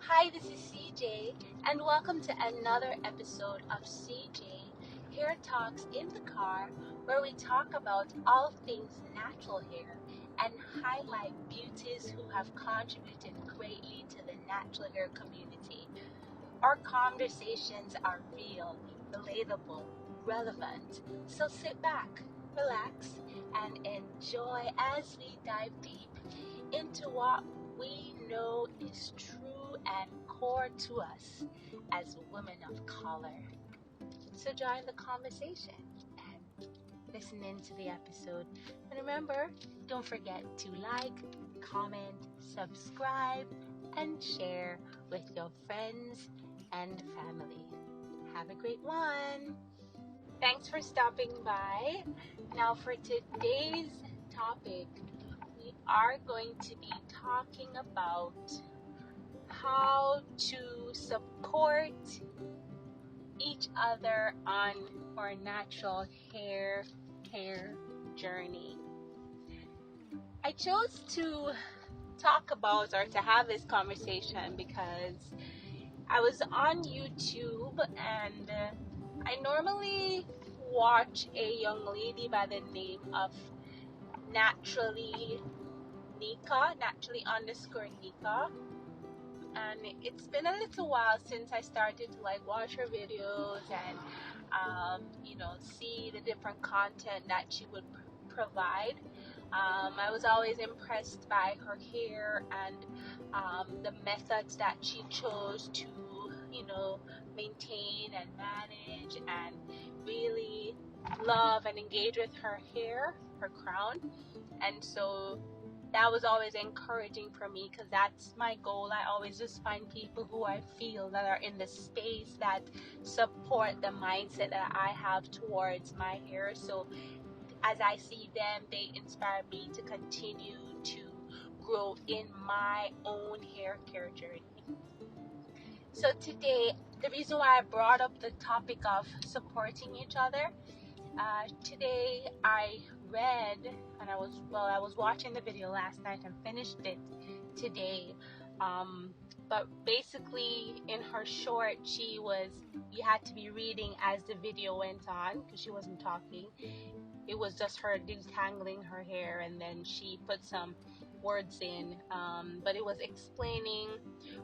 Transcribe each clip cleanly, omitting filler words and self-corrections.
Hi, this is CJ, and welcome to another episode of CJ Hair Talks in the Car, where we talk about all things natural hair and highlight beauties who have contributed greatly to the natural hair community. Our conversations are real, relatable, relevant, so sit back, relax, and enjoy as we dive deep into what we know is true and core to us as women of color. So join the conversation and listen into the episode. And remember, don't forget to like, comment, subscribe, and share with your friends and family. Have a great one. Thanks for stopping by. Now for today's topic, we are going to be talking about how to support each other on our natural hair care journey. I chose to talk about or to have this conversation because I was on YouTube and I normally watch a young lady by the name of naturally Nika, and it's been a little while since I started to watch her videos and see the different content that she would provide. I was always impressed by her hair and the methods that she chose to maintain and manage and really love and engage with her hair, her crown. And so that was always encouraging for me because that's my goal. I always just find people who I feel that are in the space that support the mindset that I have towards my hair. So as I see them, they inspire me to continue to grow in my own hair care journey. So today, the reason why I brought up the topic of supporting each other, today I read, and I was watching the video last night and finished it today. But basically, in her short, you had to be reading as the video went on because she wasn't talking. It was just her detangling her hair, and then she put some words in, but it was explaining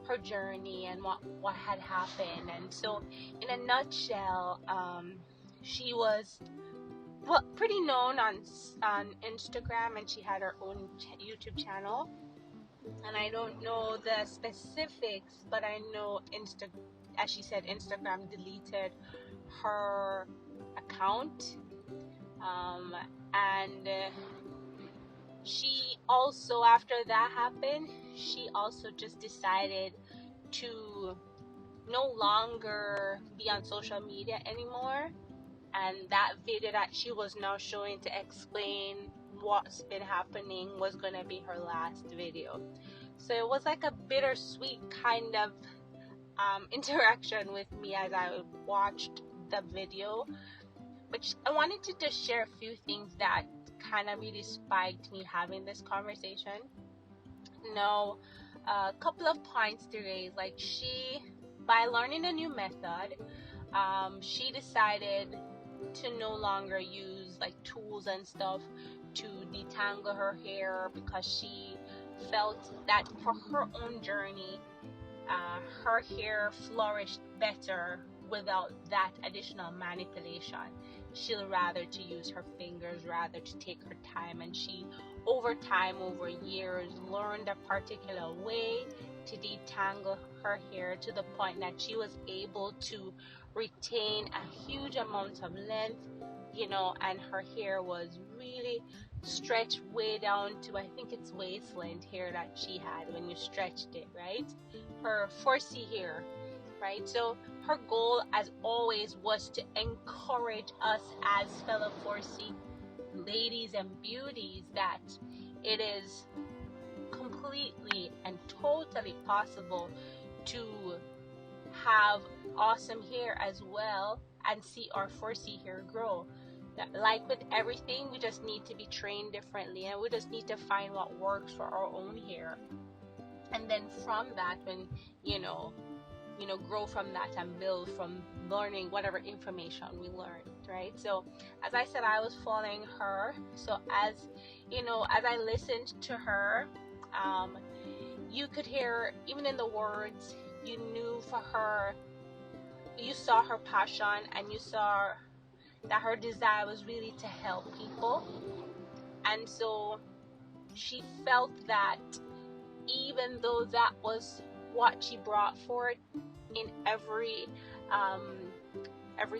her journey and what had happened. And so in a nutshell, she was pretty known on Instagram, and she had her own YouTube channel, and I don't know the specifics, but I know as she said, Instagram deleted her account, and she also, after that happened, she also just decided to no longer be on social media anymore. And that video that she was now showing to explain what's been happening was going to be her last video. So it was like a bittersweet kind of interaction with me as I watched the video, which I wanted to just share a few things that kind of really spiked me having this conversation. Now, a couple of points to raise. By learning a new method, she decided to no longer use tools and stuff to detangle her hair because she felt that for her own journey, her hair flourished better without that additional manipulation. She'll rather to use her fingers rather to take her time, and she over years learned a particular way to detangle her hair to the point that she was able to retain a huge amount of length, and her hair was really stretched way down to, I think it's waist length hair that she had when you stretched it, right? Her 4C hair, right? So her goal, as always, was to encourage us as fellow 4C ladies and beauties that it is completely and totally possible to have awesome hair as well and see our 4C hair grow. Like with everything, we just need to be trained differently, and we just need to find what works for our own hair. And then from that, when grow from that and build from learning whatever information we learned, right? So as I said, I was following her. So as I listened to her, you could hear, even in the words, you knew for her, you saw her passion, and you saw that her desire was really to help people. And so she felt that even though that was what she brought forth in every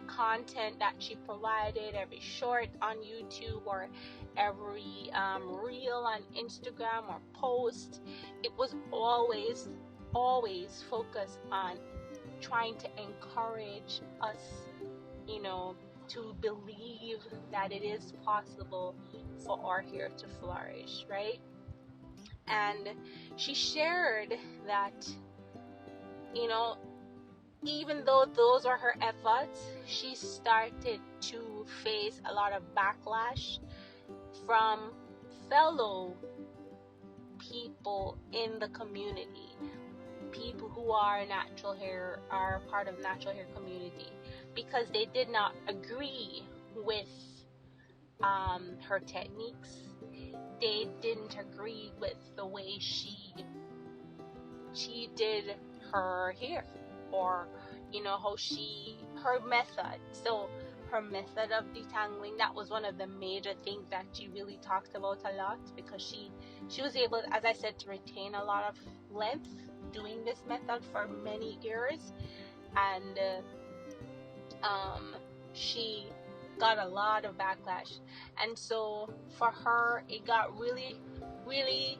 content that she provided, every short on YouTube or every reel on Instagram or post, it was always focused on trying to encourage us, to believe that it is possible for our hair to flourish, right? And she shared that, even though those are her efforts, she started to face a lot of backlash from fellow people in the community, people who are part of natural hair community, because they did not agree with her techniques. They didn't agree with the way she did her hair, or how her method. So her method of detangling, that was one of the major things that she really talked about a lot, because she was able, as I said, to retain a lot of length doing this method for many years. And she got a lot of backlash, and so for her it got really, really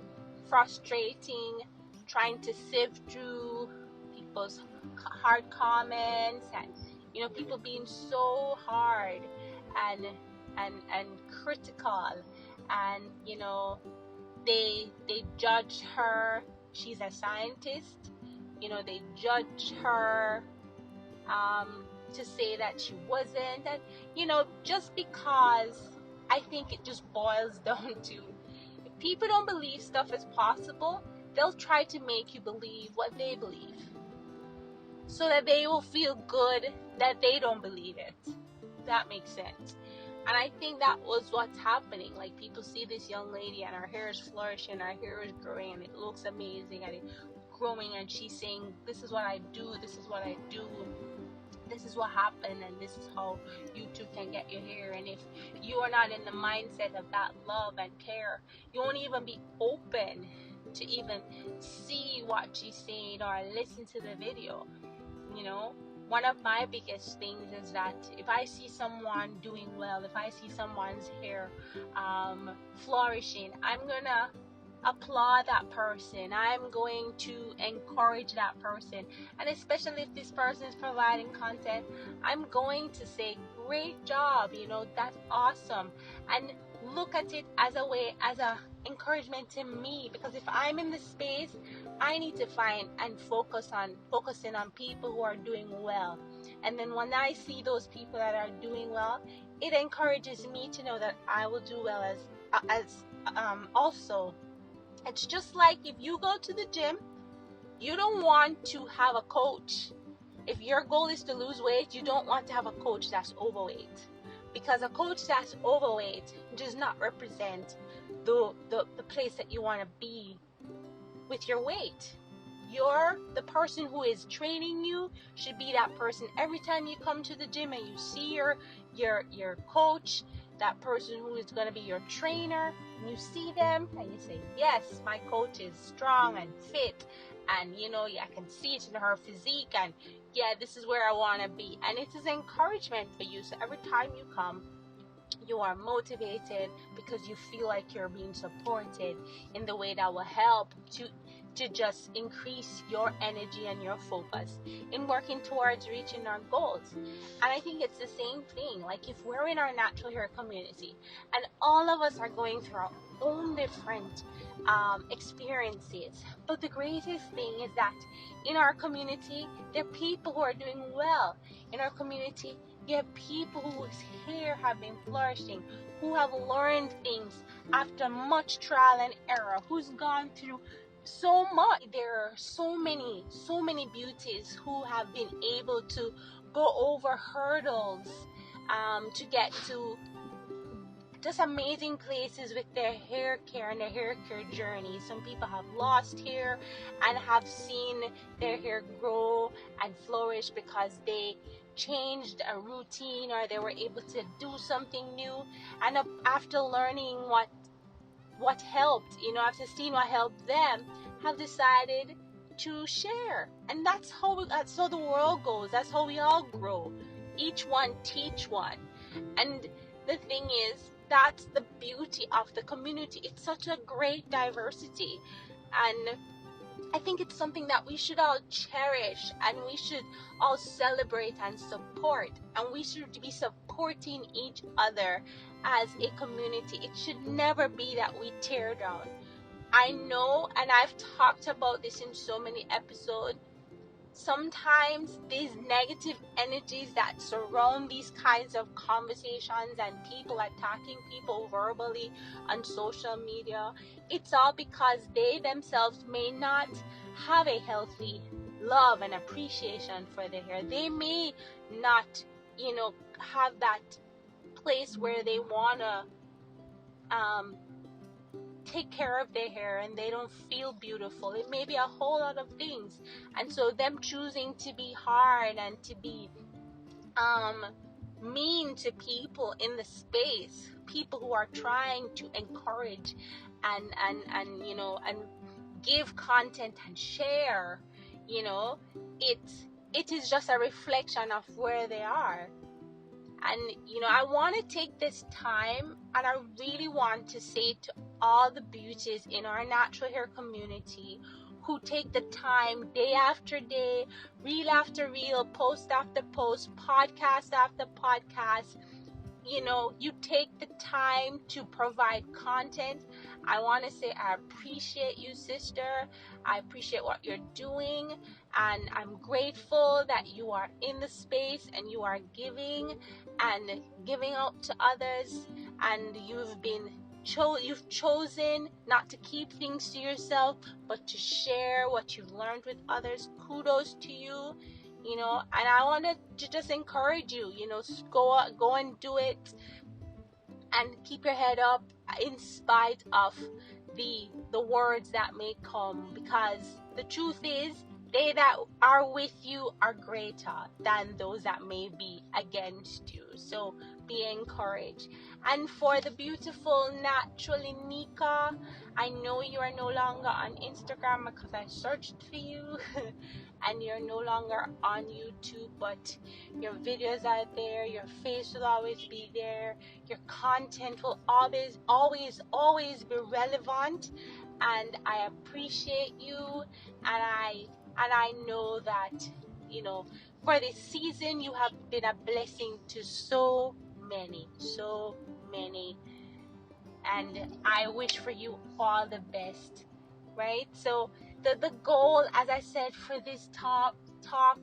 frustrating trying to sift through people's hard comments, and people being so hard and critical, and they judge her. She's a scientist, they judge her to say that she wasn't, and just because I think it just boils down to, if people don't believe stuff is possible, they'll try to make you believe what they believe, so that they will feel good that they don't believe it. That makes sense. And I think that was what's happening. Like, people see this young lady and her hair is flourishing, her hair is growing, and it looks amazing, and it's growing, and she's saying, this is what I do, this is what I do, this is what happened, and this is how you too can get your hair. And if you are not in the mindset of that love and care, you won't even be open to even see what she's saying or listen to the video. One of my biggest things is that if I see someone doing well, if I see someone's hair flourishing, I'm gonna applaud that person. I'm going to encourage that person, and especially if this person is providing content, I'm going to say, great job, that's awesome, and look at it as a way, as a encouragement to me, because if I'm in the space, I need to find and focusing on people who are doing well. And then when I see those people that are doing well, it encourages me to know that I will do well as also. It's just like if you go to the gym, you don't want to have a coach. If your goal is to lose weight, you don't want to have a coach that's overweight, because a coach that's overweight does not represent the place that you want to be with your weight. The person who is training you should be that person. Every time you come to the gym and you see your coach, that person who is going to be your trainer, and you see them and you say, yes, my coach is strong and fit, and I can see it in her physique, and yeah, this is where I want to be. And it is encouragement for you. So every time you come, you are motivated, because you feel like you're being supported in the way that will help to just increase your energy and your focus in working towards reaching our goals. And I think it's the same thing. Like, if we're in our natural hair community and all of us are going through our own different experiences, but the greatest thing is that in our community, there are people who are doing well. In our community, you have people whose hair have been flourishing, who have learned things after much trial and error, who's gone through so much. There are so many beauties who have been able to go over hurdles to get to just amazing places with their hair care and their hair care journey. Some people have lost hair and have seen their hair grow and flourish because they changed a routine, or they were able to do something new, and after learning what helped, after seeing what helped them, have decided to share. And that's how the world goes. That's how we all grow. Each one teach one. And the thing is, that's the beauty of the community. It's such a great diversity, and I think it's something that we should all cherish, and we should all celebrate and support, and we should be supporting each other as a community. It should never be that we tear down. I know, and I've talked about this in so many episodes, sometimes these negative energies that surround these kinds of conversations and people attacking people verbally on social media, it's all because they themselves may not have a healthy love and appreciation for their hair. They may not, have that place where they want to take care of their hair, and they don't feel beautiful. It may be a whole lot of things, and so them choosing to be hard and to be mean to people in the space, people who are trying to encourage and give content and share, it is just a reflection of where they are. And, I want to take this time, and I really want to say to all the beauties in our natural hair community who take the time day after day, reel after reel, post after post, podcast after podcast, you take the time to provide content. I want to say I appreciate you, sister. I appreciate what you're doing, and I'm grateful that you are in the space and you are giving out to others, and you've chosen not to keep things to yourself, but to share what you've learned with others. Kudos to you. And I wanted to just encourage you, go and do it, and keep your head up in spite of the words that may come, because the truth is, they that are with you are greater than those that may be against you. So be encouraged. And for the beautiful Naturally Nika, I know you are no longer on Instagram because I searched for you and you're no longer on YouTube, but your videos are there, your face will always be there, your content will always be relevant, and I appreciate you, and I know that, for this season you have been a blessing to so many, and I wish for you all the best, right? So the goal, as I said, for this talk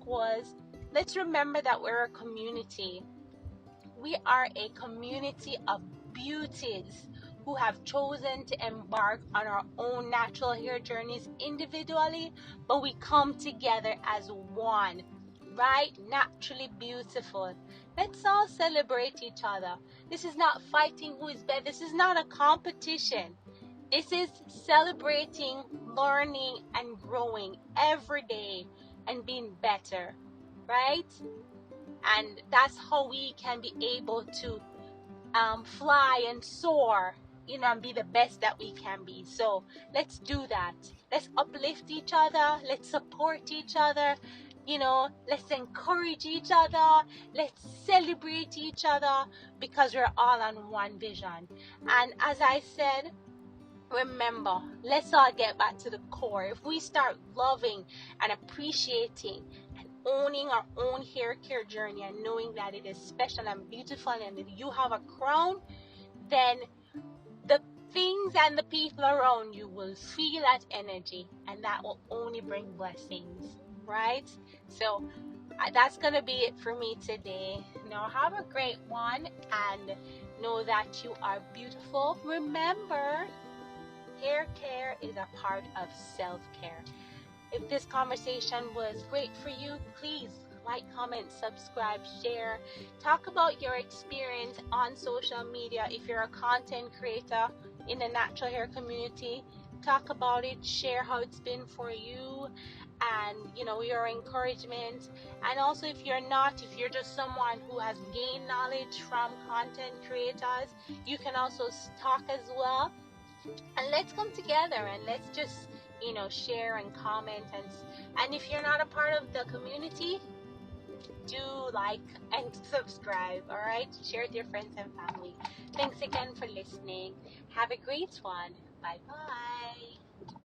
was, let's remember that we're a community. We are a community of beauties who have chosen to embark on our own natural hair journeys individually, but we come together as one, right? Naturally beautiful. Let's all celebrate each other. This is not fighting who is better. This is not a competition. This is celebrating, learning, and growing every day and being better, right? And that's how we can be able to fly and soar, and be the best that we can be. So let's do that. Let's uplift each other. Let's support each other. Let's encourage each other. Let's celebrate each other, because we're all on one vision. And as I said, remember, let's all get back to the core. If we start loving and appreciating and owning our own hair care journey, and knowing that it is special and beautiful and that you have a crown, then the things and the people around you will feel that energy, and that will only bring blessings, right? So that's going to be it for me today. Now have a great one, and know that you are beautiful. Remember, Hair care is a part of self-care. If this conversation was great for you, please like, comment, subscribe, share. Talk about your experience on social media. If you're a content creator in the natural hair community, talk about it, share how it's been for you and your encouragement. And also, if you're not, if you're just someone who has gained knowledge from content creators, you can also talk as well. And let's come together and let's just share and comment. And if you're not a part of the community, do like and subscribe. All right, share with your friends and family. Thanks again for listening. Have a great one. Bye bye.